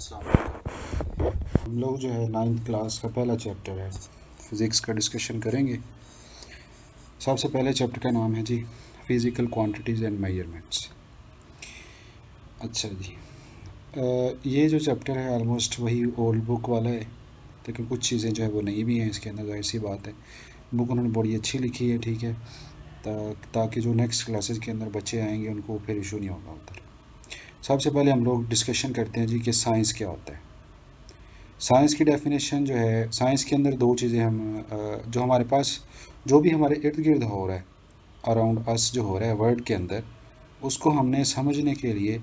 अस्सलाम वालेकुम। हम लोग जो है 9th क्लास का पहला चैप्टर है फिज़िक्स का डिस्कशन करेंगे। सबसे पहले चैप्टर का नाम है जी फिज़िकल क्वांटिटीज़ एंड मेजरमेंट्स। अच्छा जी, ये जो चैप्टर है ऑलमोस्ट वही ओल्ड बुक वाला है, लेकिन कुछ चीज़ें जो है वो नई भी हैं इसके अंदर। जाहिर सी बात है, बुक उन्होंने बड़ी अच्छी लिखी है, ठीक है, ताकि जो नेक्स्ट क्लासेस के अंदर बच्चे आएंगे उनको फिर इशू नहीं होगा उधर। सबसे पहले हम लोग डिस्कशन करते हैं जी कि साइंस क्या होता है। साइंस की डेफिनेशन जो है, साइंस के अंदर दो चीज़ें हम जो हमारे पास जो भी हमारे इर्द गिर्द हो रहा है, अराउंड अस जो हो रहा है वर्ल्ड के अंदर, उसको हमने समझने के लिए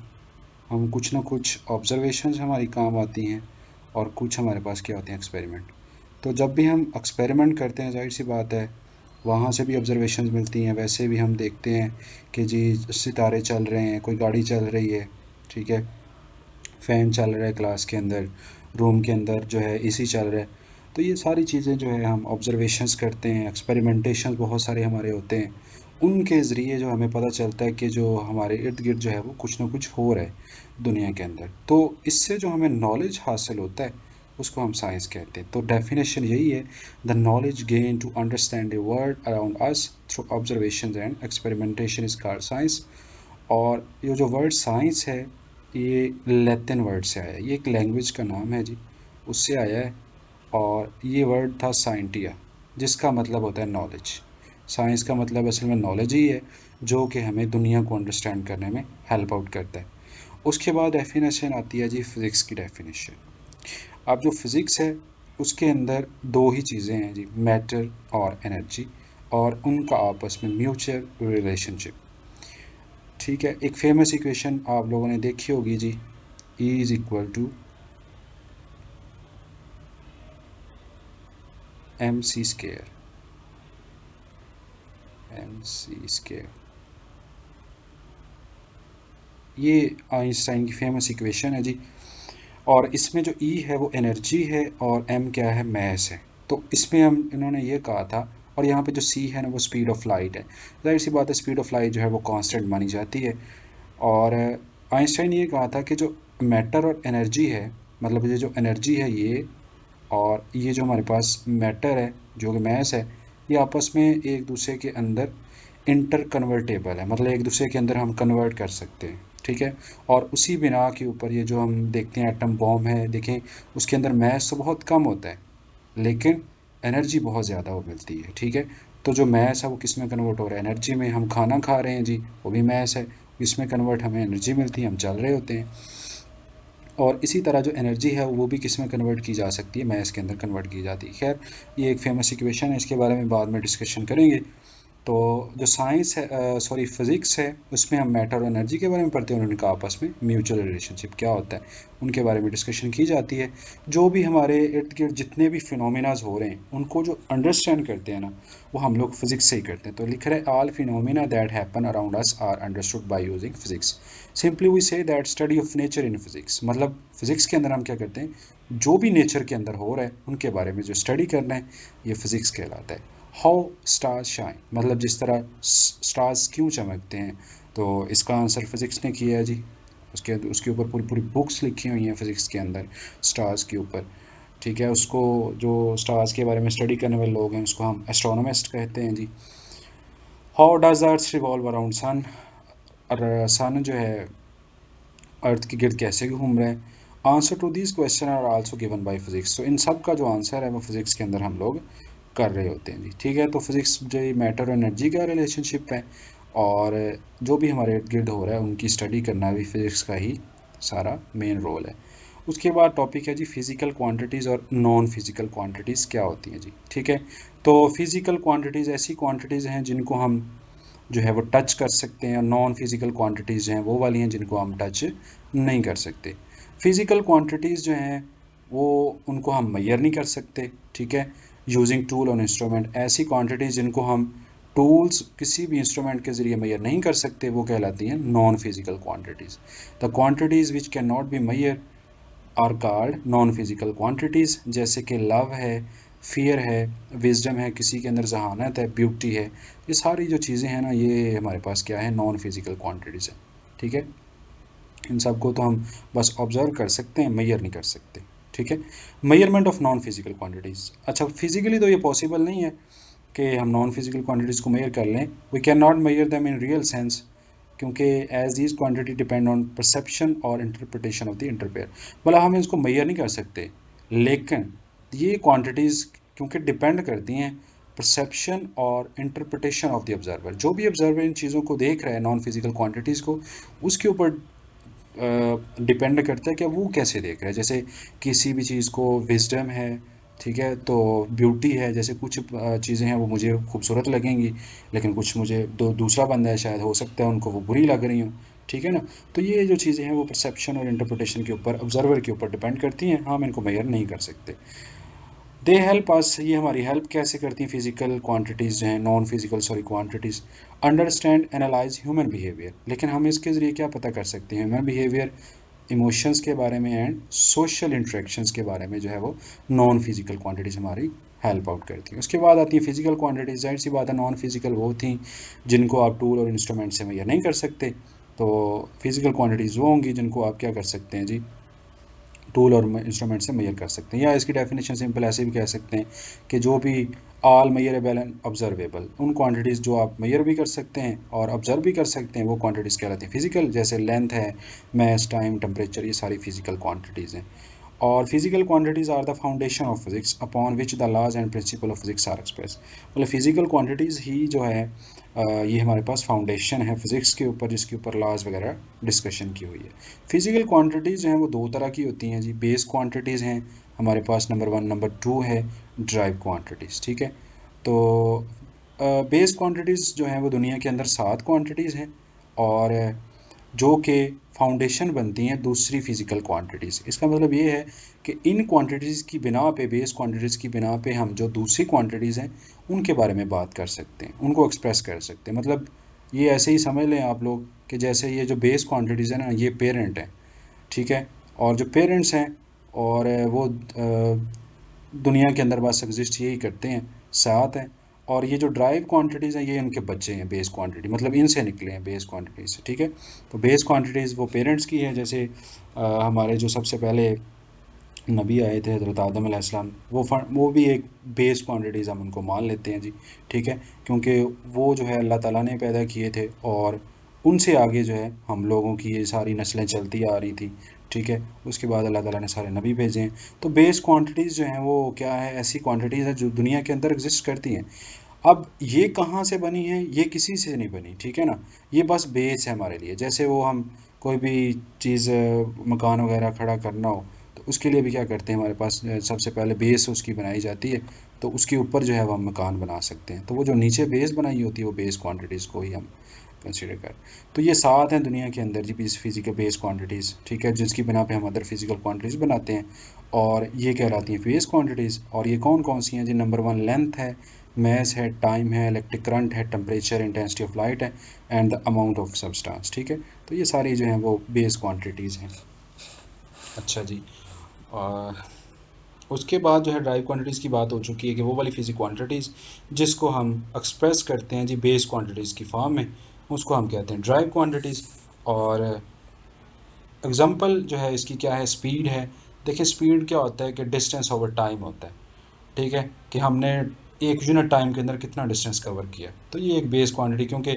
हम कुछ ना कुछ ऑब्जर्वेशंस हमारी काम आती हैं और कुछ हमारे पास क्या होते हैं, एक्सपेरिमेंट। तो जब भी हम एक्सपेरिमेंट करते हैं, जाहिर सी बात है वहाँ से भी ऑब्जर्वेशंस मिलती हैं। वैसे भी हम देखते हैं कि जी सितारे चल रहे हैं, कोई गाड़ी चल रही है, ठीक है, फ़ैन चल रहा है क्लास के अंदर, रूम के अंदर जो है एसी चल रहा है। तो ये सारी चीज़ें जो है हम ऑब्जर्वेशंस करते हैं, एक्सपेरिमेंटेशन बहुत सारे हमारे होते हैं। उनके ज़रिए जो हमें पता चलता है कि जो हमारे इर्द गिर्द जो है वो कुछ ना कुछ हो रहा है दुनिया के अंदर। तो इससे जो हमें नॉलेज हासिल होता है उसको हम साइंस कहते हैं। तो डेफिनेशन यही है, the knowledge gain to understand the world around us through observation and experimentation is called science. और ये जो वर्ड साइंस है ये लैटिन वर्ड से आया है, ये एक लैंग्वेज का नाम है जी, उससे आया है। और ये वर्ड था साइंटिया, जिसका मतलब होता है नॉलेज। साइंस का मतलब असल में नॉलेज ही है, जो कि हमें दुनिया को अंडरस्टैंड करने में हेल्प आउट करता है। उसके बाद डेफिनेशन आती है जी फिज़िक्स की डेफिनेशन। अब जो फिज़िक्स है उसके अंदर दो ही चीज़ें हैं जी, मैटर और एनर्जी, और उनका आपस में म्यूचुअल रिलेशनशिप। ठीक है, एक फेमस इक्वेशन आप लोगों ने देखी होगी जी, E is equal to m c square, ये आइंस्टाइन की फेमस इक्वेशन है जी। और इसमें जो E है वो एनर्जी है और M क्या है, मैस है। तो इसमें हम इन्होंने ये कहा था, और यहाँ पे जो C है ना वो स्पीड ऑफ लाइट है। जाहिर सी बात है स्पीड ऑफ लाइट जो है वो कांस्टेंट मानी जाती है। और आइंस्टाइन ये कहा था कि जो मैटर और एनर्जी है, मतलब ये जो एनर्जी है ये, और ये जो हमारे पास मैटर है जो कि मैस है, ये आपस में एक दूसरे के अंदर इंटर कन्वर्टेबल है, मतलब एक दूसरे के अंदर हम कन्वर्ट कर सकते हैं, ठीक है। और उसी बिना के ऊपर ये जो हम देखते हैं एटम बॉम्ब है, देखें उसके अंदर मैस तो बहुत कम होता है लेकिन एनर्जी बहुत ज़्यादा वो मिलती है, ठीक है। तो जो मैस है वो किस में कन्वर्ट हो रहा है, एनर्जी में। हम खाना खा रहे हैं जी, वो भी मैस है, इसमें कन्वर्ट हमें एनर्जी मिलती है, हम चल रहे होते हैं। और इसी तरह जो एनर्जी है वो भी किस में कन्वर्ट की जा सकती है, मैस के अंदर कन्वर्ट की जाती है। खैर ये एक फेमस इक्वेशन है, इसके बारे में बाद में डिस्कशन करेंगे। तो जो साइंस है, सॉरी फिज़िक्स है, उसमें हम मैटर और एनर्जी के बारे में पढ़ते हैं और उनका आपस में म्यूचुअल रिलेशनशिप क्या होता है उनके बारे में डिस्कशन की जाती है। जो भी हमारे इर्द गिर्द जितने भी फिनोमिनाज हो रहे हैं उनको जो अंडरस्टैंड करते हैं ना, वो हम लोग फिज़िक्स से ही करते हैं। तो लिख रहे all phenomena that happen around us are understood by using physics. Simply we say that study of nature in physics. मतलब फिज़िक्स के अंदर हम क्या करते हैं, जो भी नेचर के अंदर हो रहा है उनके बारे में जो स्टडी करना है, ये फिज़िक्स कहलाता है। हाउ स्टार्स शाइन, मतलब जिस तरह स्टार्स क्यों चमकते हैं, तो इसका आंसर फिज़िक्स ने किया है जी। उसके उसके ऊपर पूरी पूरी बुक्स लिखी हुई हैं फिज़िक्स के अंदर स्टार्स के ऊपर, ठीक है। उसको जो स्टार्स के बारे में स्टडी करने वाले लोग हैं उसको हम एस्ट्रोनॉमिस्ट कहते हैं जी। How does Earth revolve around sun, और सन जो है अर्थ के गिर्द कैसे घूम रहे हैं। Answer to these question are also given by physics. तो इन सब का जो आंसर है वो फिज़िक्स के अंदर हम लोग कर रहे होते हैं जी, ठीक है। तो फिज़िक्स जो मैटर और एनर्जी का रिलेशनशिप है, और जो भी हमारे इर्द गिर्द हो रहा है उनकी स्टडी करना भी फिज़िक्स का ही सारा मेन रोल है। उसके बाद टॉपिक है जी फिज़िकल क्वांटिटीज़ और नॉन फिज़िकल क्वांटिटीज़ क्या होती हैं जी, ठीक है। तो फिज़िकल क्वांटिटीज़ ऐसी क्वांटिटीज़ हैं जिनको हम जो है वो टच कर सकते हैं, और नॉन फिज़िकल क्वांटिटीज़ हैं वो वाली हैं जिनको हम टच नहीं कर सकते। फिज़िकल क्वांटिटीज़ जो हैं वो उनको हम मेजर नहीं कर सकते, ठीक है, यूजिंग टूल और इंस्ट्रूमेंट। ऐसी क्वांटिटीज़ जिनको हम टूल्स किसी भी इंस्ट्रूमेंट के ज़रिए मेजर नहीं कर सकते वो कहलाती हैं non physical quantities. The quantities which can not be measure are called non physical quantities, जैसे कि लव है, फियर है, विजडम है, किसी के अंदर जहानत है, ब्यूटी है। ये सारी जो चीज़ें हैं ना, ये हमारे पास क्या है, नॉन फिज़िकल क्वांटिटीज़ है, ठीक है। इन सब को तो हम बस ऑब्जर्व कर सकते हैं, मेजर नहीं कर सकते, ठीक है। Measurement of non physical quantities, अच्छा फिजिकली तो ये पॉसिबल नहीं है कि हम नॉन फिजिकल क्वांटिटीज़ को मेजर कर लें। We can not measure them in real sense, क्योंकि as these quantity depend on perception और इंटरप्रिटेशन ऑफ द इंटरप्रेटर। मतलब हम इसको मेजर नहीं कर सकते, लेकिन ये क्वांटिटीज़ क्योंकि डिपेंड करती हैं परसेप्शन और इंटरप्रिटेशन ऑफ द ऑब्जर्वर। जो भी ऑब्जर्वर इन चीज़ों को देख रहा है, नॉन फिजिकल क्वांटिटीज़ को, उसके ऊपर डिपेंड करता है कि वो कैसे देख रहा है। जैसे किसी भी चीज़ को विजडम है, ठीक है, तो ब्यूटी है, जैसे कुछ चीज़ें हैं वो मुझे खूबसूरत लगेंगी, लेकिन कुछ मुझे दूसरा बंदा है शायद हो सकता है उनको वो बुरी लग रही हो, ठीक है ना। तो ये जो चीज़ें हैं वो परसेप्शन और इंटरप्रिटेशन के ऊपर, ऑब्जर्वर के ऊपर डिपेंड करती हैं, हम इनको मेजर नहीं कर सकते। दे हेल्प अस, ये हमारी हेल्प कैसे करती हैं फिजिकल क्वांटिटीज़ जो हैं, non physical sorry quantities, understand analyse human behaviour. लेकिन हम इसके ज़रिए क्या पता कर सकते हैं, ह्यूमन बिहेवियर, इमोशंस के बारे में एंड सोशल इंटरेक्शंस के बारे में जो है वो नॉन फिजिकल क्वांटिटीज़ हमारी हेल्प आउट करती हैं। उसके बाद आती है फिजिकल क्वांटिटीज़। जाहिर सी बात है नॉन फिजिकल वो थी जिनको आप टूल और इंस्ट्रूमेंट से मेजर नहीं कर सकते, तो फिजिकल क्वांटिटीज़ वो होंगी जिनको आप क्या कर सकते हैं जी, टूल और इंस्ट्रूमेंट से मेजर कर सकते हैं। या इसकी डेफिनेशन सिंपल ऐसे भी कह सकते हैं कि जो भी ऑल मेजरेबल एंड ऑब्जर्वेबल, उन क्वांटिटीज़ जो आप मेजर भी कर सकते हैं और ऑब्जर्व भी कर सकते हैं, वो क्वांटिटीज़ कहलाती हैं फिजिकल। जैसे लेंथ है, मैस, टाइम, टेम्परेचर, ये सारी फिजिकल क्वांटिटीज़ हैं। और physical quantities are the foundation of physics upon which the laws and principle of physics are express. मतलब फिजिकल क्वांटिटीज़ ही जो है ये हमारे पास फाउंडेशन है फिजिक्स के ऊपर, जिसके ऊपर लॉज वगैरह डिस्कशन की हुई है। फिजिकल क्वांटिटीज़ जो हैं वो दो तरह की होती हैं जी। बेस क्वांटिटीज़ हैं हमारे पास, नंबर 1, नंबर 2 है ड्राइव क्वांटिटीज़, ठीक है। तो बेस क्वांटिटीज़ जो हैं वो दुनिया के अंदर 7 क्वांटिटीज़ हैं, और जो कि फाउंडेशन बनती हैं दूसरी फिजिकल क्वांटिटीज़। इसका मतलब ये है कि इन क्वांटिटीज़ की बिना पे, बेस क्वांटिटीज़ की बिना पे, हम जो दूसरी क्वांटिटीज़ हैं उनके बारे में बात कर सकते हैं, उनको एक्सप्रेस कर सकते हैं। मतलब ये ऐसे ही समझ लें आप लोग कि जैसे ये जो बेस क्वांटिटीज़ है ना, ये पेरेंट है, ठीक है, और जो पेरेंट्स हैं और वो दुनिया के अंदर बस एग्जिस्ट यही करते हैं, 7 हैं। और ये जो ड्राइव क्वांटिटीज़ हैं ये इनके बच्चे हैं बेस क्वांटिटी, मतलब इनसे निकले हैं बेस क्वांटिटीज़ से, ठीक है। तो बेस क्वांटिटीज़ वो पेरेंट्स की है। जैसे हमारे जो सबसे पहले नबी आए थे हज़रत आदम अलैहिस्सलाम, वो भी एक बेस क्वांटिटीज़ हम उनको मान लेते हैं जी, ठीक है, क्योंकि वो जो है अल्लाह ताला ने पैदा किए थे, और उनसे आगे जो है हम लोगों की ये सारी नस्लें चलती आ रही थी, ठीक है। उसके बाद अल्लाह ताला ने सारे नबी भेजे हैं। तो बेस क्वांटिटीज़ जो हैं वो क्या है, ऐसी क्वांटिटीज़ है जो दुनिया के अंदर एग्जिस्ट करती हैं। अब ये कहाँ से बनी है, ये किसी से नहीं बनी, ठीक है ना। ये बस बेस है हमारे लिए। जैसे वो हम कोई भी चीज़, मकान वगैरह खड़ा करना हो, तो उसके लिए भी क्या करते हैं, हमारे पास सबसे पहले बेस उसकी बनाई जाती है, तो उसके ऊपर जो है वो हम मकान बना सकते हैं। तो वो जो नीचे बेस बनाई होती है वो बेस क्वांटिटीज़ को ही हम कंसिडर कर। तो ये 7 हैं दुनिया के अंदर जी फिजिकल बेस क्वांटिटीज़, ठीक है, जिसकी बिना पे हम अदर फिजिकल क्वांटिटीज़ बनाते हैं, और ये कहलाती हैं बेस क्वांटिटीज़। और ये कौन कौन सी हैं जी, नंबर 1 लेंथ है, मैस है, टाइम है, इलेक्ट्रिक करंट है, टेम्परेचर, इंटेंसिटी ऑफ लाइट है, and the amount of substance, ठीक है। तो ये सारी जो हैं वो बेस क्वांटिटीज़ हैं। अच्छा जी, और उसके बाद जो है ड्राइव क्वांटिटीज़ की बात हो चुकी है कि वो वाली फिजिकल क्वांटिटीज़ जिसको हम एक्सप्रेस करते हैं जी बेस क्वांटिटीज़ की फॉर्म में, उसको हम कहते हैं ड्राइव क्वांटिटीज़। और एग्जांपल जो है इसकी क्या है, स्पीड है। देखिए स्पीड क्या होता है कि डिस्टेंस ओवर टाइम होता है, ठीक है, कि हमने एक यूनिट टाइम के अंदर कितना डिस्टेंस कवर किया, तो ये एक बेस क्वांटिटी, क्योंकि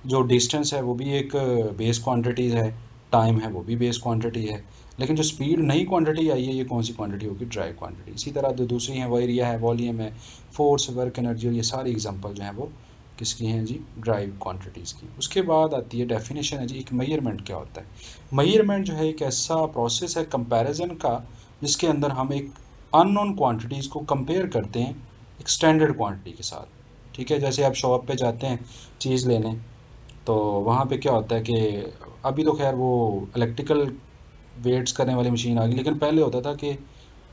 जो डिस्टेंस है वो भी एक बेस क्वांटिटी है, टाइम है वो भी बेस क्वांटिटी है। लेकिन जो स्पीड नई क्वांटिटी आई है, ये कौन सी क्वांटिटी होगी, ड्राइव क्वांटिटी। इसी तरह जो दूसरी है वो एरिया है, वॉल्यूम है, फोर्स, वर्क, एनर्जी, और ये सारी एग्जांपल जो हैं वो किसकी हैं जी, ड्राइव क्वांटिटीज़ की। उसके बाद आती है डेफिनेशन है जी, एक मेजरमेंट क्या होता है। मेजरमेंट जो है एक ऐसा प्रोसेस है कंपैरिजन का, जिसके अंदर हम एक अननोन क्वांटिटीज़ को कंपेयर करते हैं एक स्टैंडर्ड क्वांटिटी के साथ, ठीक है। जैसे आप शॉप पे जाते हैं चीज़ लेने, तो वहाँ पे क्या होता है कि अभी तो खैर वो इलेक्ट्रिकल वेट्स करने वाली मशीन आ गई, लेकिन पहले होता था कि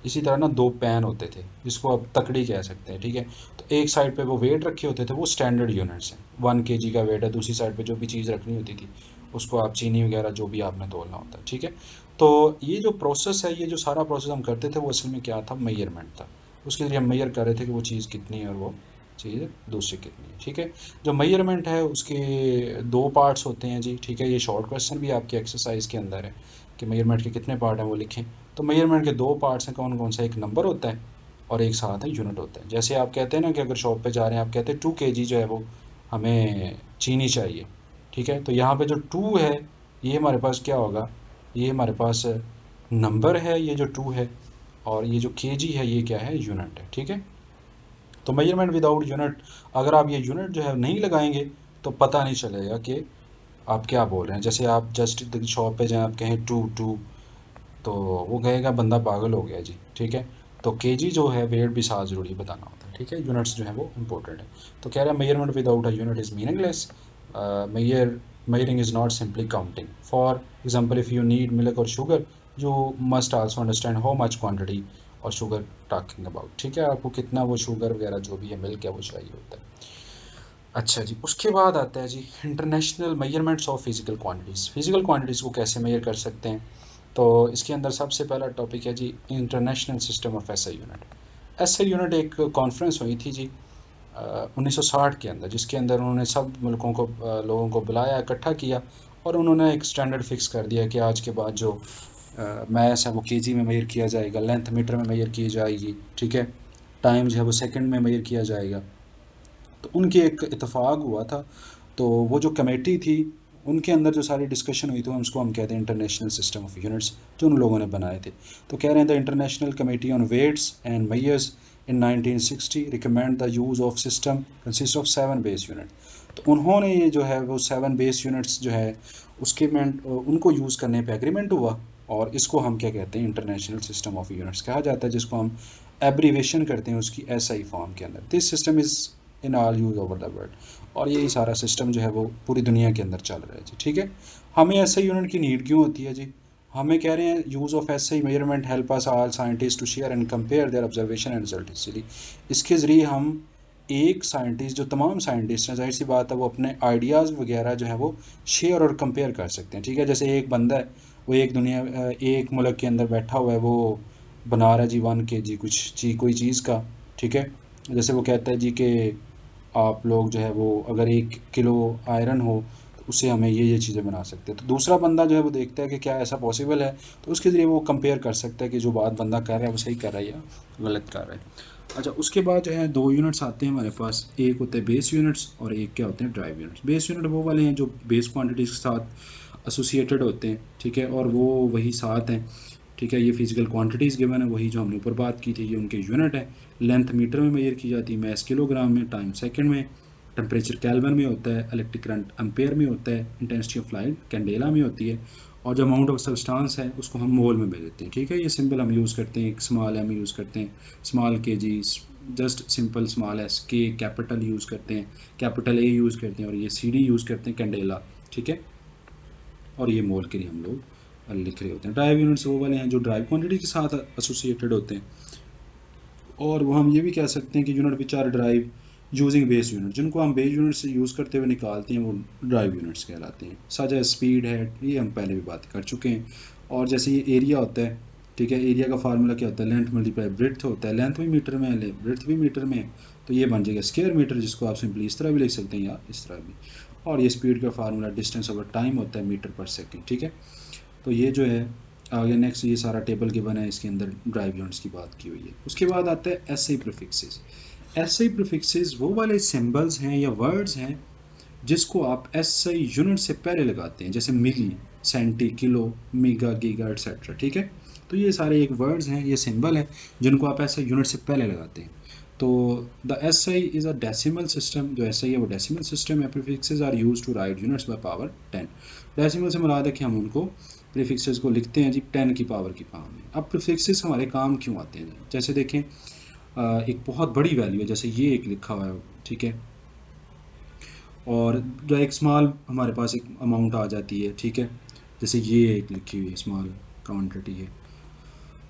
इसी तरह ना 2 पैन होते थे जिसको आप तकड़ी कह सकते हैं, ठीक है। तो एक साइड पे वो वेट रखे होते थे, वो स्टैंडर्ड यूनिट्स हैं, 1 kg का वेट है, दूसरी साइड पे जो भी चीज़ रखनी होती थी उसको आप चीनी वगैरह जो भी आपने तोलना होता है, ठीक है। तो ये जो प्रोसेस है, ये जो सारा प्रोसेस हम करते थे वो असल में क्या था, मेजरमेंट था। उसके लिए हम मेजर कर रहे थे कि वो चीज़ कितनी है और वो चीज़ दूसरी कितनी है, ठीक है। जो मेजरमेंट है उसके दो पार्ट्स होते हैं जी, ठीक है। ये शॉर्ट क्वेश्चन भी आपकी एक्सरसाइज के अंदर है कि मेजरमेंट के कितने पार्ट हैं वो लिखें। तो मेजरमेंट के दो पार्ट्स हैं, कौन कौन सा, एक नंबर होता है और एक साथ है यूनिट होता है। जैसे आप कहते हैं ना कि अगर शॉप पे जा रहे हैं, आप कहते हैं 2 kg जो है वो हमें चीनी चाहिए, ठीक है। तो यहाँ पे जो 2 है ये हमारे पास क्या होगा, ये हमारे पास नंबर है, ये जो 2 है, और ये जो kg है ये क्या है, यूनिट है, ठीक है। तो मेजरमेंट विदाउट यूनिट, अगर आप ये यूनिट जो है नहीं लगाएंगे तो पता नहीं चलेगा कि आप क्या बोल रहे हैं। जैसे आप जस्ट शॉप पे जाएं, आप कहें 2 तो वो कहेगा बंदा पागल हो गया जी, ठीक है। तो केजी जो है वेट भी साथ ज़रूरी बताना होता है, ठीक है। यूनिट्स जो है वो इंपॉर्टेंट है। तो कह रहा है measurement without a unit is meaningless. measuring is not simply counting. For example, if you need milk or sugar, you must also understand how much quantity और शुगर टॉकिंग अबाउट, ठीक है। आपको कितना वो शुगर वगैरह जो भी है मिल्क है वो चाहिए होता है। अच्छा जी, उसके बाद आता है जी international measurements of physical quantities. Physical quantities को कैसे मेजर कर सकते हैं, तो इसके अंदर सबसे पहला टॉपिक है जी international system of SI unit. SI unit एक कॉन्फ्रेंस हुई थी जी 1960 के अंदर, जिसके अंदर उन्होंने सब मुल्कों को लोगों को बुलाया, इकट्ठा किया, और उन्होंने एक स्टैंडर्ड फिक्स कर दिया कि आज के बाद जो मैस है वो केजी में मेजर किया जाएगा, लेंथ मीटर में मेजर की जाएगी, ठीक है। टाइम जो है वो सेकंड में मेजर किया जाएगा। तो उनके एक इतफाक़ हुआ था। तो वो जो कमेटी थी उनके अंदर जो सारी डिस्कशन हुई, तो उसको हम कहते हैं इंटरनेशनल सिस्टम ऑफ यूनिट्स, जो उन लोगों ने बनाए थे। तो कह रहे हैं the international committee on weights and measures in 1960 recommend the use of system consist of 7 base unit. तो उन्होंने ये जो है वो 7 बेस यूनिट्स जो है उसके में उनको यूज़ करने पे एग्रीमेंट हुआ, और इसको हम क्या कहते हैं, इंटरनेशनल सिस्टम ऑफ यूनिट्स कहा जाता है, जिसको हम एब्रीवेशन करते हैं उसकी एसआई फॉर्म के अंदर। This system is in all use over the world, और यही सारा सिस्टम जो है वो पूरी दुनिया के अंदर चल रहा है जी, ठीक है। हमें एसआई यूनिट की नीड क्यों होती है जी, हमें कह रहे हैं use of SI measurement help us all scientist to share and compare their observation and result easily. इसके ज़रिए हम एक साइंटिस्ट, जो तमाम साइंटिस्ट हैं, जाहिर सी बात है वो अपने आइडियाज़ वगैरह जो है वो शेयर और कंपेयर कर सकते हैं, ठीक है। जैसे एक बंदा है वो एक मुल्क के अंदर बैठा हुआ है, वो बना रहा है जी 1 kg कुछ चीज़, कोई चीज़ का, ठीक है। जैसे वो कहता है जी कि आप लोग जो है वो अगर 1 किलो आयरन हो तो उससे हमें ये चीज़ें बना सकते हैं। तो दूसरा बंदा जो है वो देखता है कि क्या ऐसा पॉसिबल है, तो उसके ज़रिए वो कंपेयर कर सकता है कि जो बात बंदा कर रहा है वो सही कर रहा है या गलत कर रहा है। अच्छा, उसके बाद जो है 2 यूनिट्स आते हैं हमारे पास, एक होते हैं बेस यूनिट्स और एक क्या होते हैं, ड्राइव यूनिट्स। बेस यूनिट वो वाले हैं जो बेस क्वांटिटीज़ के साथ एसोसिएटेड होते हैं, ठीक है, और वो वही सात हैं, ठीक है। ये फिजिकल क्वांटिटीज़ गिवन है, वही जो हमने ऊपर बात की थी, ये उनके यूनिट है। लेंथ मीटर में मेजर की जाती है, मैस किलोग्राम में, टाइम सेकंड में, टेम्परेचर केल्विन में होता है, इलेक्ट्रिक करंट एम्पेयर में होता है, इंटेंसिटी ऑफ लाइट कैंडेला में होती है, और जो अमाउंट ऑफ सब्सटेंस है उसको हम मोल में भेज देते हैं, ठीक है। ये सिंबल हम यूज़ करते हैं, एक स्मॉल एम यूज़ करते हैं, स्मॉल के जी, जस्ट सिंपल स्मॉल एस के, कैपिटल यूज़ करते हैं, कैपिटल ए यूज़ करते हैं, और ये सी डी यूज़ करते हैं, कैंडेला, ठीक है। और ये मोल के लिए हम लोग लिख रहे होते हैं। ड्राइव यूनिट्स वो वाले हैं जो ड्राइव क्वांटिटी के साथ एसोसिएटेड होते हैं, और वो हम ये भी कह सकते हैं कि unit which are drive using base unit, जिनको हम बेस यूनिट से यूज़ करते हुए निकालते हैं वो ड्राइव यूनिट्स कहलाते हैं। सच है स्पीड है, ये हम पहले भी बात कर चुके हैं। और जैसे ये एरिया होता है, ठीक है, एरिया का फार्मूला क्या होता है, लेंथ मल्टीप्लाई ब्रेड्थ होता है, लेंथ भी मीटर में है, ब्रेड्थ भी मीटर में है, तो ये बन जाएगा स्क्वायर मीटर, जिसको आप सिंपली इस तरह भी लिख सकते हैं या इस तरह भी। और ये स्पीड का फार्मूला डिस्टेंस ओवर टाइम होता है, मीटर पर सेकेंड, ठीक है। तो ये जो है आगे नेक्स्ट ये सारा टेबल गिवन है, इसके अंदर ड्राइव यूनिट्स की बात की हुई है। उसके बाद आता है एसआई प्रीफिक्सेस। एसआई प्रीफिक्सेस वो वाले सिंबल्स हैं या वर्ड्स हैं जिसको आप एसआई यूनिट से पहले लगाते हैं, जैसे milli, centi, kilo, mega, giga etcetera, ठीक है। तो ये सारे एक वर्ड्स हैं, ये सिंबल है जिनको आप एसआई यूनिट से पहले लगाते हैं। तो the SI is a decimal system, जो एसआई है वो डेसिमल सिस्टम है। Prefixes are use to write units by power 10। Decimal से मुराद है कि हम उनको प्रीफिक्सेस को लिखते हैं जी 10 की पावर की फॉर्म में। अब प्रीफिक्सेस हमारे काम क्यों आते हैं, जैसे देखें एक बहुत बड़ी वैल्यू है, जैसे ये एक लिखा हुआ है, ठीक है, और जो एक स्मॉल हमारे पास एक अमाउंट आ जाती है, ठीक है, जैसे ये एक लिखी हुई है स्मॉल क्वांटिटी है,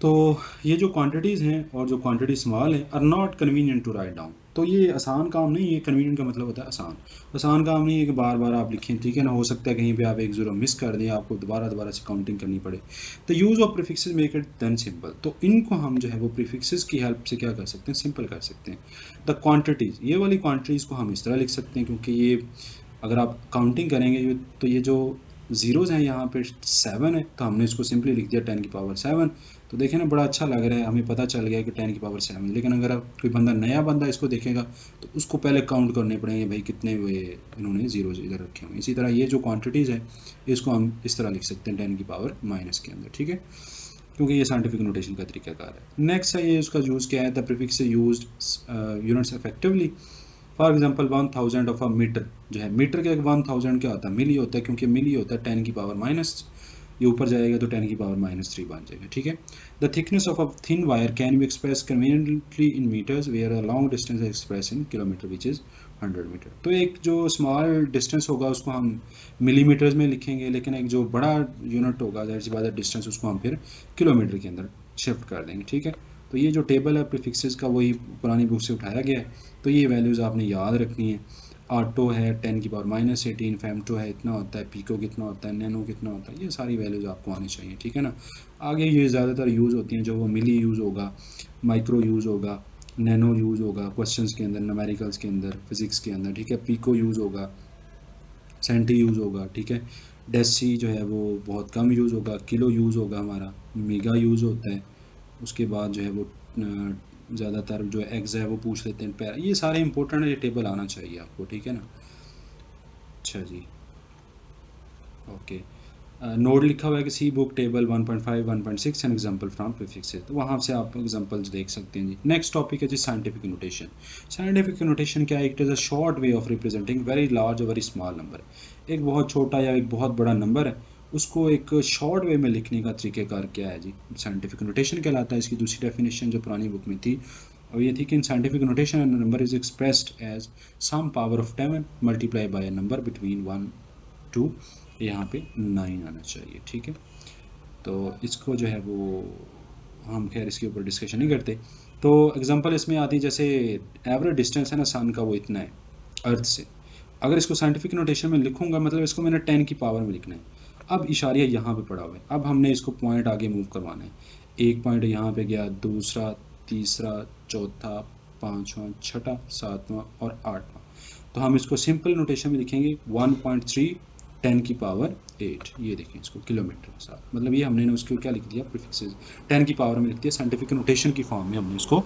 तो ये जो क्वांटिटीज़ हैं और जो क्वांटिटी स्मॉल है are not convenient to write down. तो ये आसान काम नहीं है, कन्वीनियंट का मतलब होता है आसान। आसान काम नहीं है कि बार बार आप लिखें, ठीक है ना। हो सकता है कहीं पे आप एक ज़ीरो मिस कर दें, आपको दोबारा से काउंटिंग करनी पड़े। तो use of prefixes make it then simple. तो इनको हम जो है वो प्रीफिक्सेस की हेल्प से क्या कर सकते हैं, सिंपल कर सकते हैं। द क्वान्टिटीज़, ये वाली क्वान्टिटीज़ को हम इस तरह लिख सकते हैं, क्योंकि ये अगर आप काउंटिंग करेंगे तो ये जो ज़ीरोज़ हैं यहाँ पे 7 है, तो हमने इसको सिंपली लिख दिया 10 की पावर 7। तो देखें ना, बड़ा अच्छा लग रहा है, हमें पता चल गया कि 10 की पावर 7। लेकिन अगर आप कोई बंदा नया बंदा इसको देखेगा तो उसको पहले काउंट करने पड़ेंगे, भाई कितने हुए इन्होंने ज़ीरोज़ इधर रखे हुए। इसी तरह ये जो क्वांटिटीज़ है इसको हम इस तरह लिख सकते हैं 10 की पावर माइनस के अंदर, ठीक है, क्योंकि ये साइंटिफिक नोटेशन का तरीकाकार है। नेक्स्ट है ये, उसका यूज़ क्या है, the prefix used units effectively. For example 1000 of a meter जो है, मीटर के 1000 क्या होता है, मिली होता है, क्योंकि मिली होता है 10 की पावर माइनस, ये ऊपर जाएगा तो 10 की पावर -3 बन जाएगा, ठीक है। The thickness of a thin wire can be express conveniently in meters where a long distance is express in kilometer which is 100 meter. तो एक जो स्मॉल डिस्टेंस होगा उसको हम मिलीमीटर्स में लिखेंगे, लेकिन एक जो बड़ा यूनिट होगा, जाहिर सी बात है डिस्टेंस, उसको हम फिर किलोमीटर के अंदर शिफ्ट कर देंगे, ठीक है। तो ये जो टेबल है प्रीफिक्सेस का वही पुरानी बुक से उठाया गया है। तो ये वैल्यूज़ आपने याद रखनी है। ऑटो है 10 की पावर -18, फेमटो है इतना होता है, पीको कितना होता है, नैनो कितना होता है, ये सारी वैल्यूज़ आपको आनी चाहिए, ठीक है ना। आगे ये ज़्यादातर यूज़ होती हैं, जो वो मिली यूज़ होगा, माइक्रो यूज़ होगा, नैनो यूज़ होगा क्वेश्चंस के अंदर, न्यूमेरिकल्स के अंदर, फिजिक्स के अंदर, ठीक है। पीको यूज़ होगा, सेंटी यूज़ होगा, ठीक है। डेसी जो है वो बहुत कम यूज़ होगा, किलो यूज़ होगा हमारा, मेगा यूज़ होता है। उसके बाद जो है वो ज़्यादातर जो एग्स है वो पूछ लेते हैं पैरा, ये सारे इंपॉर्टेंट है, ये टेबल आना चाहिए आपको, ठीक है ना। अच्छा जी, ओके। नोट लिखा हुआ है कि see book table 1.5 1.6 an example from prefixes, तो वहाँ से आप एग्जांपल्स देख सकते हैं जी। नेक्स्ट टॉपिक है जी साइंटिफिक नोटेशन। साइंटिफिक नोटेशन क्या है, it is a short way of representing very large और वेरी स्मॉल नंबर। एक बहुत छोटा या एक बहुत बड़ा नंबर है, उसको एक शॉर्ट वे में लिखने का तरीक़ेकार क्या है जी, साइंटिफिक नोटेशन कहलाता है। इसकी दूसरी डेफिनेशन जो पुरानी बुक में थी और ये थी कि in scientific notation number is expressed as some power of 10 multiply by a number between 1 2, यहाँ पे 9 आना चाहिए, ठीक है। तो इसको जो है वो हम खैर इसके ऊपर डिस्कशन नहीं करते। तो एग्जांपल इसमें आती है, जैसे एवरेज डिस्टेंस है ना सन का, वो इतना है अर्थ से। अगर इसको साइंटिफिक नोटेशन में लिखूंगा, मतलब इसको मैंने 10 की पावर में लिखना है। अब इशारिया यहाँ पे पड़ा हुआ है, अब हमने इसको पॉइंट आगे मूव करवाना है। एक पॉइंट यहाँ पे गया, दूसरा, तीसरा, चौथा, पाँचवा, छठा, सातवां और आठवां। तो हम इसको सिंपल नोटेशन में लिखेंगे 1.3 10 की पावर 8, ये देखें इसको किलोमीटर के साथ, मतलब ये हमने उसको क्या लिख दिया, प्रीफिक्सेस 10 की पावर में लिख दिया, साइंटिफिक नोटेशन की फॉर्म में हमने इसको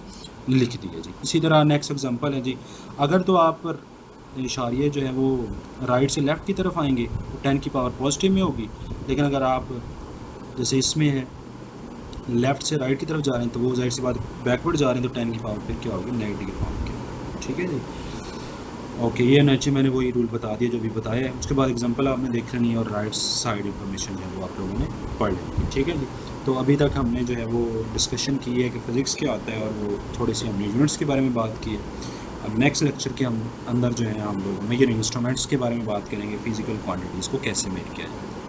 लिख दिया जी। इसी तरह नेक्स्ट एग्जांपल है जी, अगर तो आप इशारिये जो है वो राइट से लेफ़्ट की तरफ आएंगे तो 10 की पावर पॉजिटिव में होगी, लेकिन अगर आप जैसे इसमें है लेफ़्ट से राइट की तरफ जा रहे हैं तो वो जाहिर सी बात बैकवर्ड जा रहे हैं, तो 10 की पावर फिर क्या होगी, नेगेटिव की फॉर्म की, ठीक है जी। ओके, ये नीचे मैंने वही रूल बता दिया जो भी बताया है। उसके बाद एग्जांपल आपने देख लेनी है और राइट साइड इंफॉर्मेशन जो है वो आप लोगों ने पढ़ लेनी, ठीक है जी। तो अभी तक हमने जो है वो डिस्कशन की है कि फ़िज़िक्स क्या होता है, और वो थोड़ी सी हमने यूनिट्स के बारे में बात की है। अब नेक्स्ट लेक्चर के हम अंदर जो है हम लोग मेजरिंग इंस्ट्रूमेंट्स के बारे में बात करेंगे, फिजिकल क्वांटिटीज़ को कैसे मेजर किया जाए।